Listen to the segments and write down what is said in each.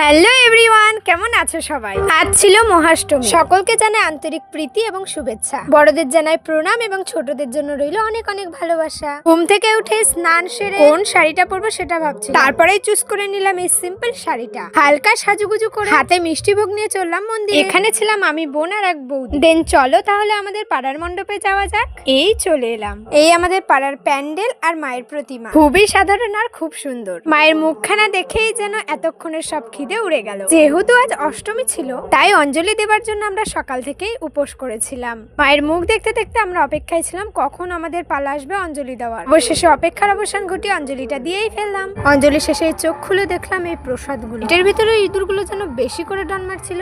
Hello everyone, কেমন আছো সবাই? আজ ছিল মহাষ্টমী। সকলকে জানাই আন্তরিক প্রীতি এবং শুভেচ্ছা। বড়দের জানাই প্রণাম এবং ছোটদের জন্য রইল অনেক অনেক ভালোবাসা। ঘুম থেকে উঠে স্নান সেরে কোন শাড়িটা পরবো সেটা ভাবছি, তারপরেই চুজ করে নিলাম এই সিম্পল শাড়িটা। হালকা সাজুগুজু করে হাতে মিষ্টি ভোগ নিয়ে চললাম মন্দিরে। এখানে ছিলাম আমি, বোন আর এক বৌদি। দেন চলো তাহলে আমাদের পাড়ার মণ্ডপে যাওয়া যাক। এই চলে এলাম। এই আমাদের পাড়ার প্যান্ডেল আর মায়ের প্রতিমা। খুবই সাধারণ আর খুব সুন্দর। মায়ের মুখখানা দেখেই যেন এতক্ষণের সব খিদে উড়ে গেল। যেহেতু আজ অষ্টমী ছিল, তাই অঞ্জলি দেবার জন্য আমরা সকাল থেকেই উপোস করেছিলাম। মায়ের মুখ দেখতে দেখতে আমরা অপেক্ষায় ছিলাম কখন আমাদের পালা আসবে অঞ্জলি দেওয়ার। অবশেষে অপেক্ষার অবসান ঘটিয়ে অঞ্জলিটা দিয়েই ফেললাম। অঞ্জলি শেষে চোখ খুলে দেখলাম এই প্রসাদগুলো। এটার ভিতরে ইঁদুরগুলো যেন বেশি করে ডান মারছিল।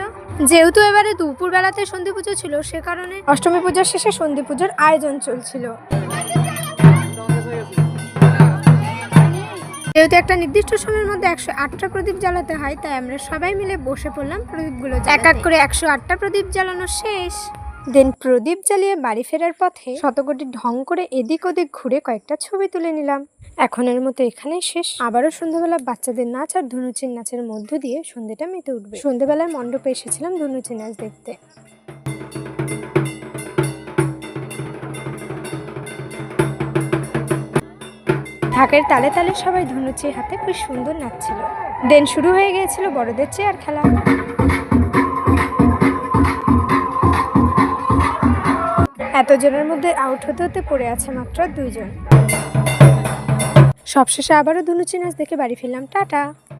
যেহেতু এবারে দুপুর বেলাতে সন্ধি পুজো ছিল, সে কারণে অষ্টমী পুজোর শেষে সন্ধি পুজোর আয়োজন চলছিল। যেহেতু একটা নির্দিষ্ট সময়ের মধ্যে 108টা প্রদীপ জ্বালাতে হয়, তাই আমরা সবাই মিলে বসে পড়লাম প্রদীপগুলো এক এক করে। 108টা প্রদীপ জ্বালানো শেষ। দেন প্রদীপ জ্বালিয়ে বাড়ি ফেরার পথে শতকোটি ঢং করে এদিক ওদিক ঘুরে কয়েকটা ছবি তুলে নিলাম। এখনের মতো এখানেই শেষ। আবারও সন্ধ্যাবেলা বাচ্চাদের নাচ আর ধনুচির নাচের মধ্য দিয়ে সন্ধ্যেটা মেতে উঠবে। সন্ধ্যাবেলায় মণ্ডপে এসেছিলাম ধনুচি নাচ দেখতে। ঢাকের তালে তালে সবাই ধনুচির হাতে খুব সুন্দর নাচছিল। দেন শুরু হয়ে গিয়েছিল বড়দের চেয়ার খেলা। এতজনের মধ্যে আউট হতে হতে পড়ে আছে মাত্র 2 জন। সবশেষে আবারও ধনুচি নাচ দেখে বাড়ি ফিরলাম। টাটা।